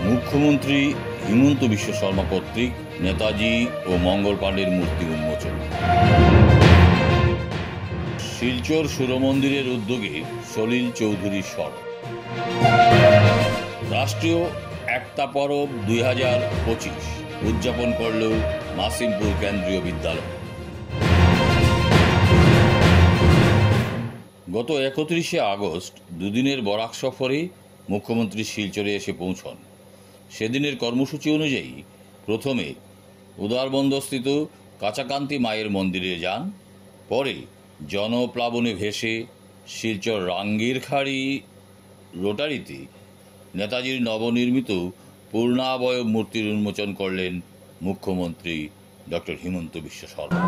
মুখ্যমন্ত্রী হিমন্ত বিশ্ব শর্মা কর্তৃক নেতাজি ও মঙ্গল পাণ্ডের মূর্তি উন্মোচন। শিলচর সূর্যমন্দিরের উদ্যোগে সলিল চৌধুরীর স্মরণ। রাষ্ট্রীয় একতা পরব 2025 উদযাপন করল মাসিমপুর কেন্দ্রীয় বিদ্যালয়। গত 31শে আগস্ট দুদিনের বরাক সফরে মুখ্যমন্ত্রী শিলচরে এসে পৌঁছন। সেদিনের কর্মসূচি অনুযায়ী প্রথমে উদারবন্দস্থিত কাচাকান্তি মায়ের মন্দিরে যান, পরে জনপ্লাবনে ভেসে শিলচর রাঙ্গিরখাড়ি রোটারিতে নেতাজির নবনির্মিত পূর্ণাবয়ব মূর্তির উন্মোচন করলেন মুখ্যমন্ত্রী ডক্টর হিমন্ত বিশ্ব শর্মা।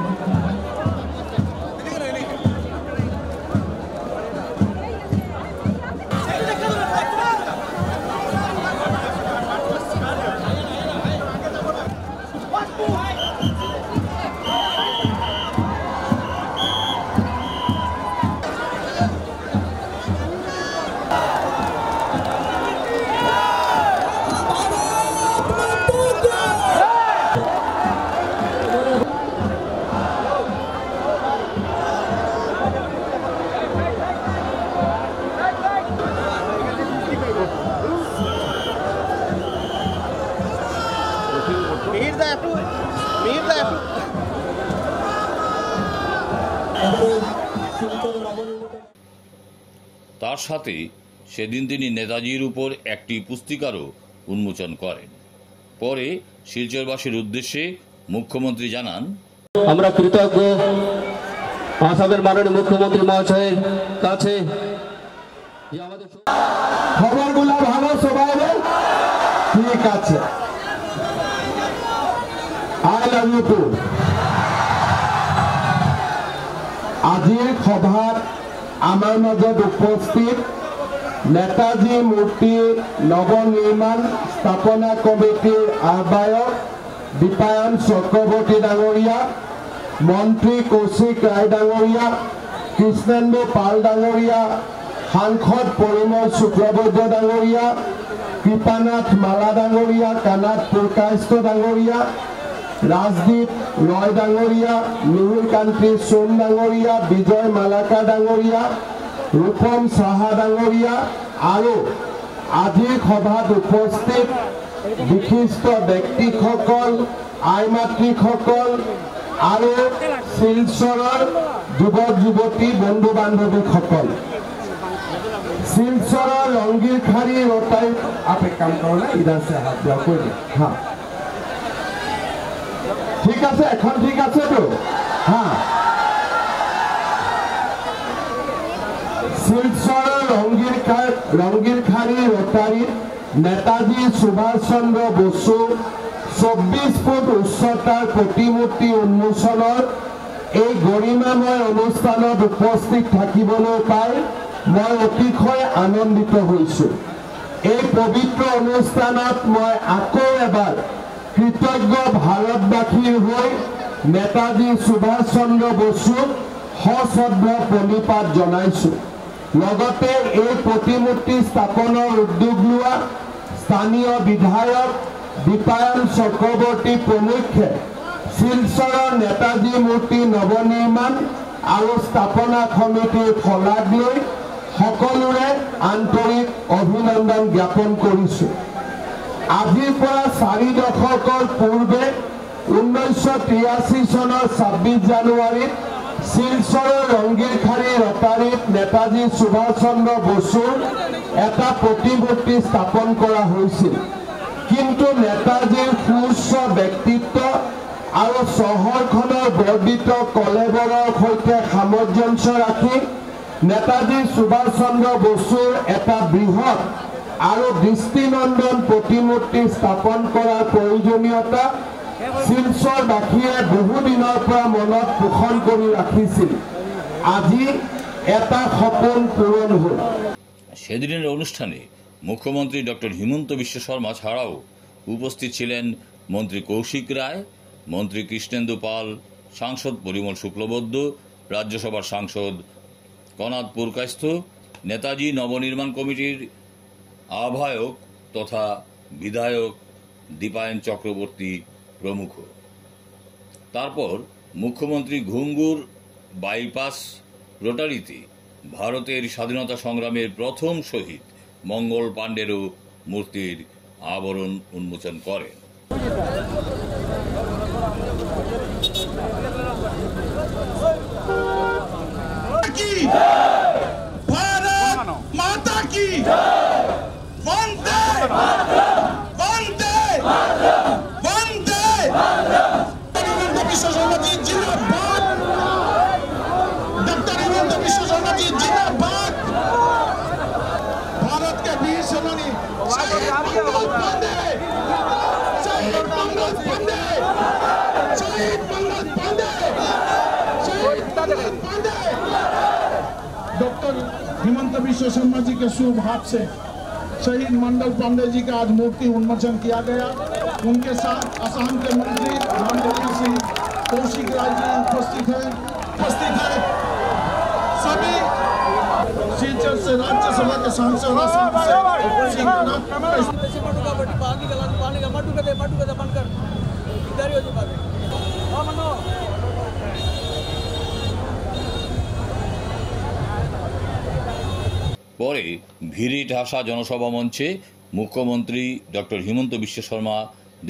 তার সাথে সেদিন তিনি নেতাজির উপর একটি পুস্তিকারও উন্মোচন করেন। পরে শিলচরবাসীর উদ্দেশ্যে মুখ্যমন্ত্রী জানান, আমরা কৃতজ্ঞ আসামের মাননীয় মুখ্যমন্ত্রী মহাশয়ের কাছে খবরগুলো ভালো সবাই ঠিক আছে। I love you too. আজিৰ সভাত আমাৰ মাজত উপস্থিত নেতাজী মূৰ্তিৰ নৱনিৰ্মাণ স্থাপনা কমিটিৰ আহ্বায়ক দীপায়ন চক্ৰৱৰ্তী ডাঙৰীয়া, মন্ত্ৰী কৌশিক ৰায় ডাঙৰীয়া, কৃষ্ণেন্দু পাল ডাঙৰীয়া, সাংসদ পৰিমল শুক্লবৈদ্য ডাঙৰীয়া, কৃপানাথ মালা ডাঙৰীয়া, কানাথ পুৰকায়স্থ ডাঙৰীয়া, ৰাজদীপ ৰয় ডাঙৰীয়া, মিহিৰ কান্তি সোণ ডাঙৰীয়া, বিজয় মালাকা ডাঙৰীয়া, ৰূপম সাহা ডাঙৰীয়া আৰু আজিৰ সভাত উপস্থিত বিশিষ্ট ব্যক্তিসকল, আই মাতৃসকল আৰু শিলচৰৰ যুৱক যুৱতী বন্ধু বান্ধৱীসকল, শিলচৰৰ ৰংগীৰখাড়ী रोटारी आप एक काम करो ना, इधर से हाथ दिया कोई नहीं। हाँ ठीक है, এখন ঠিক আছে তো। हाँ, শিলচৰৰ ৰংগীৰখাড়ী रोटारी নেতাজী সুভাষ চন্দ্ৰ বসু 24 ফুট উচ্চতাৰ প্ৰতিমূৰ্তি উন্মোচনৰ এই গৰিমাময় অনুষ্ঠানত উপস্থিত থাকিবলৈ পাই মই অতিশয় আনন্দিত হৈছোঁ। এই পবিত্ৰ অনুষ্ঠানত মই আকৌ এবাৰ কৃতজ্ঞ ভাৰতবাসীৰ হৈ নেতাজী সুভাষ চন্দ্ৰ বসুক সশ্ৰদ্ধা প্ৰণিপাত জনাইছোঁ। লগতে এই প্ৰতিমূৰ্তি স্থাপনৰ উদ্যোগ লোৱা স্থানীয় বিধায়ক দীপায়ন চক্ৰৱৰ্তী প্ৰমুখ্যে শিলচৰৰ নেতাজী মূৰ্তি নৱনিৰ্মাণ আৰু স্থাপনা সমিতিৰ শলাগ লৈ সকলোৰে আন্তৰিক অভিনন্দন জ্ঞাপন কৰিছোঁ। আজিৰ পৰা 4 দশকৰ পূৰ্বে 1983 চনৰ 26 জানুৱাৰীত শিলচৰৰ ৰংগীৰখাড়ী ৰটাৰীত নেতাজী সুভাষ চন্দ্ৰ বসুৰ এটা প্ৰতিমূৰ্তি স্থাপন কৰা হৈছিল। কিন্তু নেতাজীৰ সুউচ্চ ব্যক্তিত্ব আৰু চহৰখনৰ বৰ্ধিত কলেবৰৰ সৈতে সামঞ্জস্য ৰাখি নেতাজী সুভাষ চন্দ্ৰ বসুৰ এটা বৃহৎ আৰু দৃষ্টিনন্দন প্ৰতিমূৰ্তি স্থাপন কৰাৰ প্ৰয়োজনীয়তা শিলচৰবাসীয়ে বহুদিনৰ পৰা মনত পোষণ কৰি ৰাখিছিল। আজি এটা সপোন পূৰণ হ'ল। সেদিনের অনুষ্ঠানে মুখ্যমন্ত্রী ডক্টর হিমন্ত বিশ্ব শর্মা ছাড়াও উপস্থিত ছিলেন মন্ত্রী কৌশিক রায়, মন্ত্রী কৃষ্ণেন্দু পাল, সাংসদ পরিমল শুক্লবৈদ্য, রাজ্যসভার সাংসদ কনাথ পুরকায়স্থ নেতাজি নবনির্মাণ কমিটির আহ্বায়ক তথা বিধায়ক দীপায়ন চক্রবর্তী প্রমুখ। তারপর মুখ্যমন্ত্রী ঘুঙ্গুর বাইপাস রোটারিতে ভারতের স্বাধীনতা সংগ্রামের প্রথম শহীদ মঙ্গল পাণ্ডেরও মূর্তির আবরণ উন্মোচন করেন। भारत माता की वंदे वंदे वंदे हिमंत विश्व शर्मा जी जिंदाबाद, डॉक्टर हिमंत विश्व शर्मा जी जिंदाबाद। भारत के वीर सेनानी शहीद मंगल पांडे, शहीद मंगल पांडे, शहीद मंगल पांडे, शहीद मंगल पांडे। डॉक्टर हिमंत विश्व शर्मा जी के शुभ हाथ से शहीद मंगल पांडे जी का आज मूर्ति उन्मोचन किया गया। उनके साथ असम के मंत्री रामगोपाल सिंह कौशिक राय जी उपस्थित है। सभी शिलचर से राज्यसभा के सांसद পরে ভিড়ে ঠাসা জনসভা মঞ্চে মুখ্যমন্ত্রী ডক্টর হিমন্ত বিশ্ব শর্মা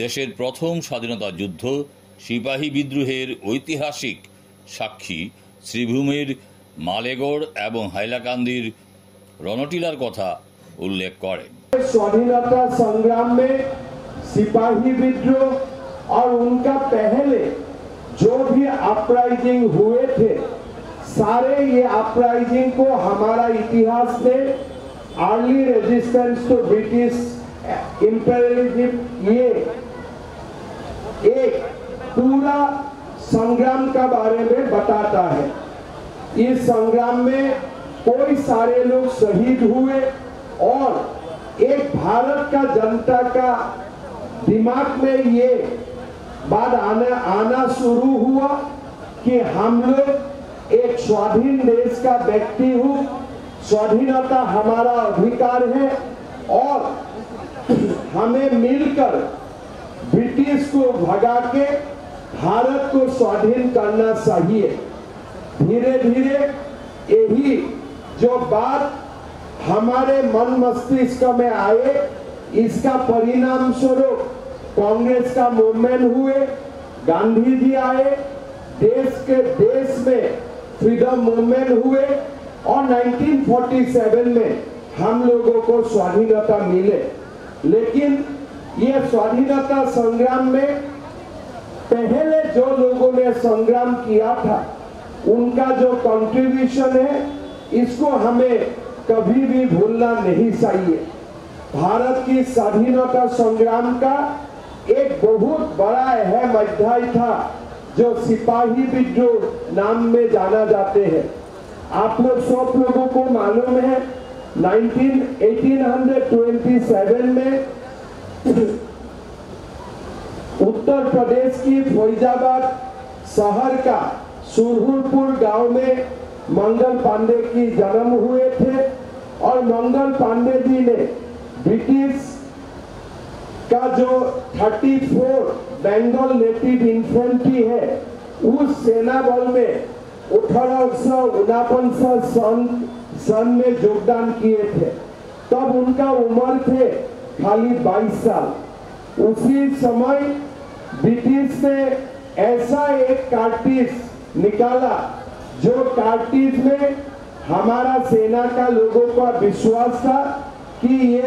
দেশের প্রথম স্বাধীনতা যুদ্ধ সিপাহী বিদ্রোহের ঐতিহাসিক সাক্ষী শ্রীভূমির মালেগড় এবং হাইলাকান্দির রণটিলার কথা উল্লেখ করেন। स्वाधीनता संग्राम में सिपाही विद्रोह और उनका पहले जो भी अपराइजिंग हुए थे, सारे ये अपराइजिंग को हमारा इतिहास में early resistance to British imperialism ये एक पूरा संग्राम का बारे में बताता है। इस संग्राम में कोई सारे लोग शहीद हुए और एक भारत का जनता का दिमाग में ये बात आना शुरू हुआ कि हम लोग एक स्वाधीन देश का व्यक्ति हूँ, स्वाधीनता हमारा अधिकार है और हमें मिलकर ब्रिटिश को भगा के भारत को स्वाधीन करना चाहिए। धीरे धीरे यही जो बात हमारे मन मस्तिष्क में आए, इसका परिणाम स्वरूप कांग्रेस का मूवमेंट हुए, गांधी जी आए, देश में फ्रीडम मूवमेंट हुए और 1947 में हम लोगों को स्वाधीनता मिले। लेकिन ये स्वाधीनता संग्राम में पहले जो लोगों ने संग्राम किया था, उनका जो कंट्रीब्यूशन है, इसको हमें कभी भी भूलना नहीं चाहिए। भारत की स्वाधीनता संग्राम का एक बहुत बड़ा अहम अध्याय था जो सिपाही विद्रोह नाम में जाना जाते हैं। आप लोग सब लोगों को मालूम है 1827 में उत्तर प्रदेश की फैजाबाद शहर का सुरहुरपुर गांव में मंगल पांडे की जन्म हुए थे और मंगल पांडे जी ने ब्रिटिश का जो 34 बंगाल नेटिव इन्फेंट्री है, उस सेना बल में 1849 सन में योगदान किए थे। तब उनका उम्र थे खाली 22 साल। उसी समय ब्रिटिश ने ऐसा एक कार्टिज निकाला जो कार्टिज में हमारा सेना का लोगों का विश्वास था कि ये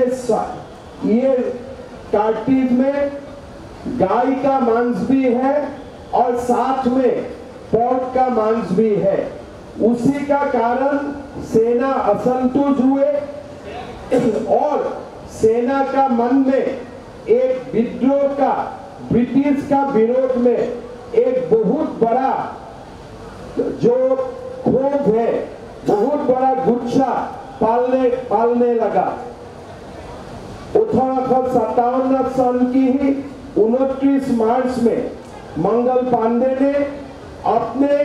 कार्टिज में गाय का मांस भी है और साथ में पोर्क का मांस भी है। उसी का कारण सेना असंतुष्ट हुए और सेना का मन में एक विद्रोह का ब्रिटिश का विरोध में एक बहुत बड़ा जो क्षोभ है, बहुत बड़ा गुस्सा पालने लगा। 1857 सन की ही 29 मार्च में मंगल पांडे ने अपने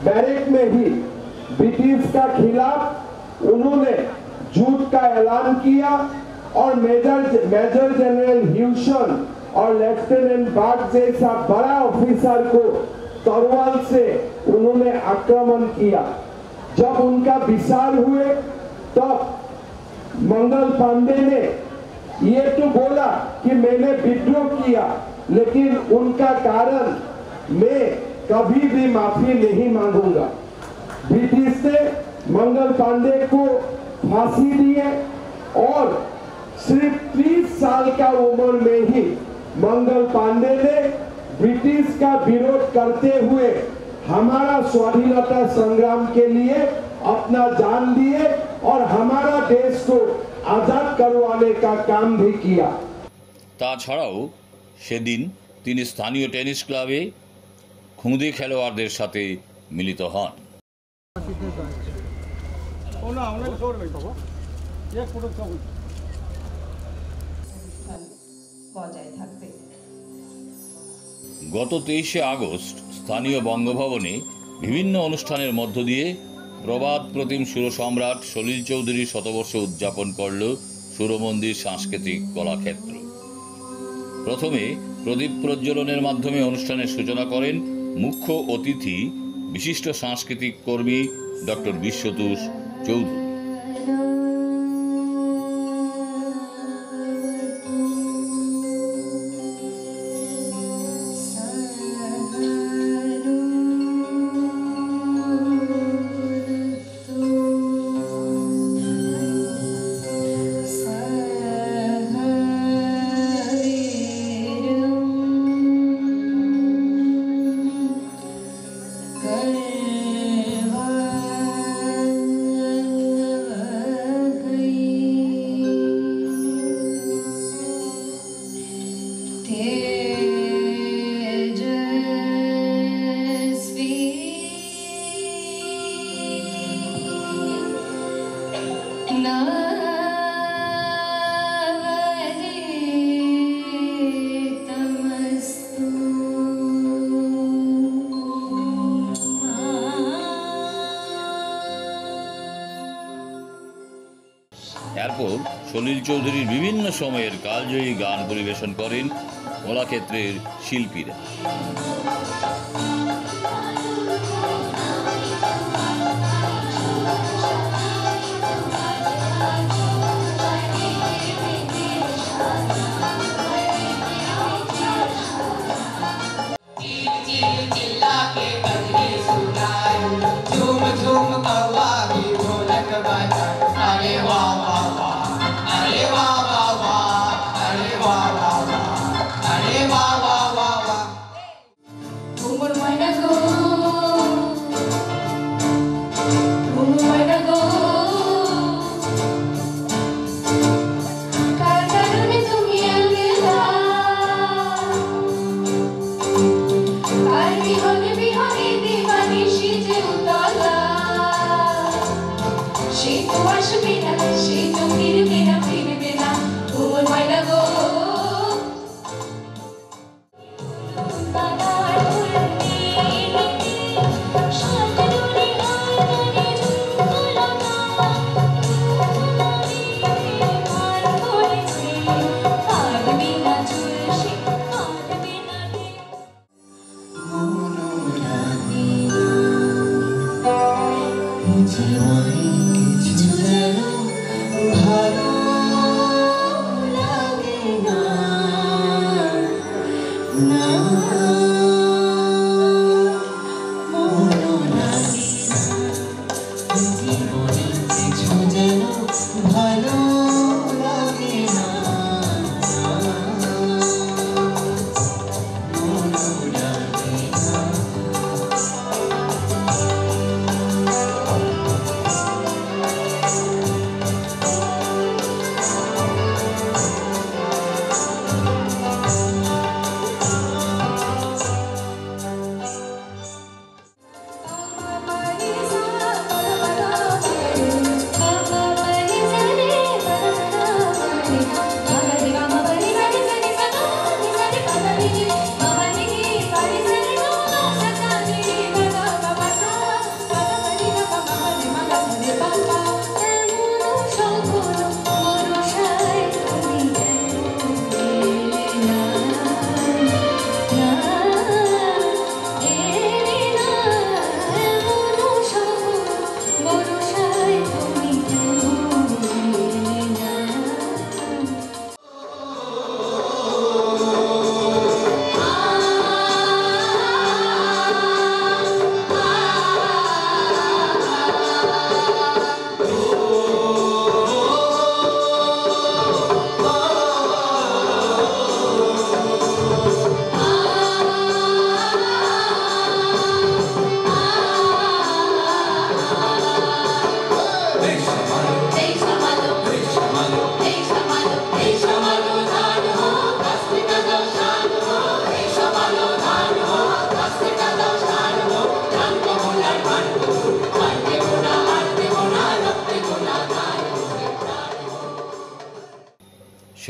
बैरक में ही ब्रिटिश का खिलाफ उन्होंने झूठ का ऐलान किया और मेजर जनरल ह्यूसन और लेफ्टिनेंट बाग जैसा बड़ा ऑफिसर को तलवार से उन्होंने आक्रमण किया। जब उनका विशाल हुए तब मंगल पांडे ने ये तो बोला कि मैंने विद्रोह किया, लेकिन उनका कारण मैं कभी भी माफी नहीं मांगूंगा। ब्रिटिश ने मंगल पांडे को फांसी दिए और सिर्फ 30 साल का उम्र में ही मंगल पांडे ने ब्रिटिश का विरोध करते हुए हमारा स्वाधीनता संग्राम के लिए अपना जान दिए और हमारा देश को आजाद करवाने का काम भी किया। তাছাড়াও সেদিন তিনি স্থানীয় টেনিস ক্লাবে খুদে খেলোয়াড়দের সাথে মিলিত হন। গত 23শে আগস্ট স্থানীয় বঙ্গভবনে বিভিন্ন অনুষ্ঠানের মধ্য দিয়ে প্রবাদ প্রতিম সুরসম্রাট সলিল চৌধুরীর শতবর্ষ উদযাপন করল সুরমন্দির সাংস্কৃতিক কলাক্ষেত্র। প্রথমে প্রদীপ প্রজ্বলনের মাধ্যমে অনুষ্ঠানের সূচনা করেন মুখ্য অতিথি বিশিষ্ট সাংস্কৃতিক কর্মী ডক্টর বিশ্বতোষ চৌধুরী। এরপর সলিল চৌধুরীর বিভিন্ন সময়ের কালজয়ী গান পরিবেশন করেন কলাক্ষেত্রের শিল্পীরা।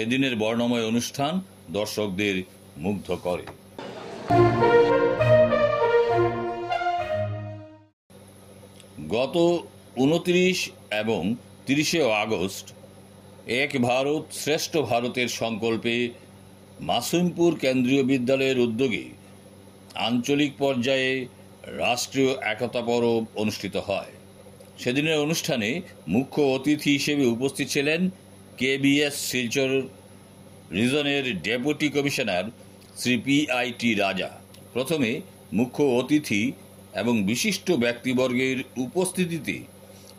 সেদিনের বর্ণময় অনুষ্ঠান দর্শকদের মুগ্ধ করে। গত 29 এবং 30 আগস্ট এক ভারত শ্রেষ্ঠ ভারতের সংকল্পে মাসুমপুর কেন্দ্রীয় বিদ্যালয়ের উদ্যোগে আঞ্চলিক পর্যায়ে রাষ্ট্রীয় একতা পরব অনুষ্ঠিত হয়। সেদিনের অনুষ্ঠানে মুখ্য অতিথি হিসেবে উপস্থিত ছিলেন কেবিএস শিলচর রিজনের deputy commissioner Shri PIT Raja. প্রথমে মুখ্য অতিথি এবং বিশিষ্ট ব্যক্তিবর্গের উপস্থিতিতে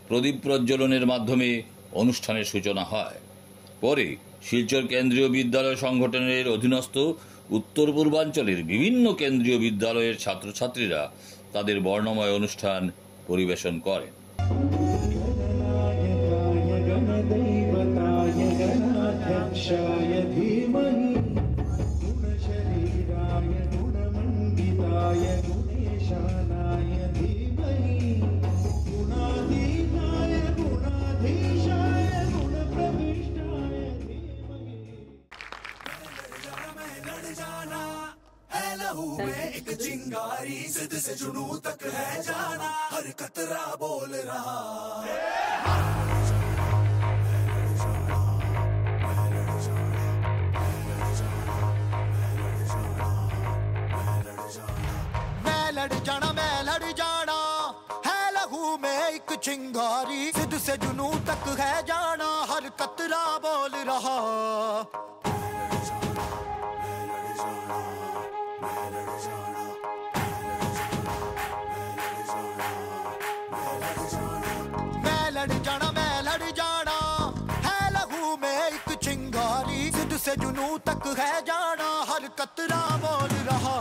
প্রদীপ প্রজ্বলনের মাধ্যমে অনুষ্ঠানের সূচনা হয়। পরে শিলচর কেন্দ্রীয় বিদ্যালয় সংগঠনের অধীনস্থ উত্তর পূর্বাঞ্চলের বিভিন্ন কেন্দ্রীয় বিদ্যালয়ের ছাত্রছাত্রীরা তাদের বর্ণময় অনুষ্ঠান পরিবেশন করেন। एक चिंगारी जिद से जुनू तक है जाना, हर कतरा बोल रहा मैं लड़ जाना है लहू में एक चिंगारी, जिद से जुनू तक है जाना, हर कतरा बोल रहा। मैं लड़ जाना है लहू में एक चिंगारी, जिद से जुनू तक है जाना, हर कतरा बोल रहा।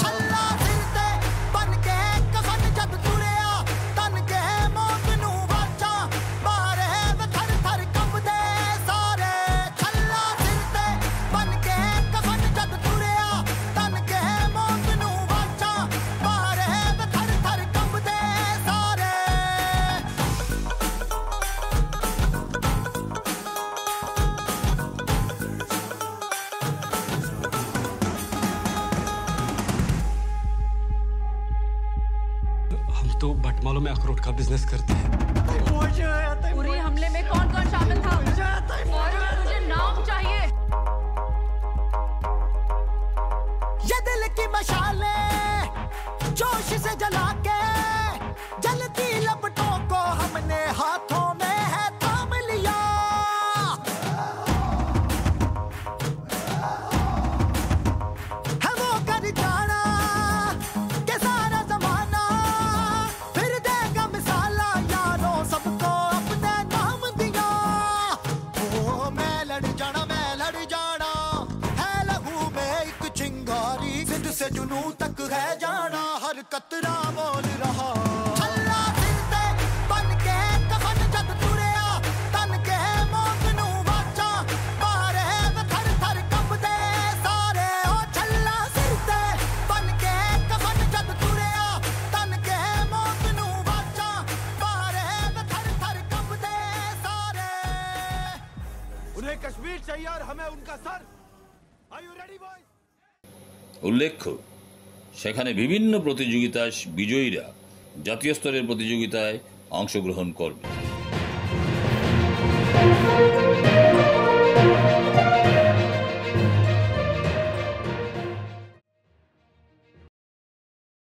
छल्ला सिर ते बन के कफन जद तुरिया, तन के मौत नू वाचा, मारे थर थर कंबदे सारे। छल्ला सिर ते बन के कफन जद तुरिया, तन के मौत नू वाचा, मारे थर थर कंबदे सारे। हम तो बटमालों में अखरोट का बिजनेस करते हैं। पूरे हमले में कौन कौन शामिल था? मुझे नाम चाहिए। ये दिल की मशाले जोश से जला के, जलती लपटों को हमने हाथों में है थाम लिया। है वो कर जाना के सारा जमाना, फिर देगा मिसाला यारों सबको अपने नाम दिया। ओ मैं लड़ जाना है लहू में एक चिंगारी, जिद से जुनू तक है जाना, हर कतरा बोल रहा। छल्ला सिर ते बन के कफन जद तुरिया, तन के मौत नू वाचा, मारे थर थर कंबदे सारे। ओ छल्ला सिर ते बन के कफन जद तुरिया, तन के मौत नू वाचा, मारे थर थर कंबदे सारे। उन्हें कश्मीर चाहिए और हमें उनका sir. Are you ready, boys? উল্লেখ্য, সেখানে বিভিন্ন প্রতিযোগিতায় বিজয়ীরা জাতীয় স্তরের প্রতিযোগিতায় অংশগ্রহণ করবে।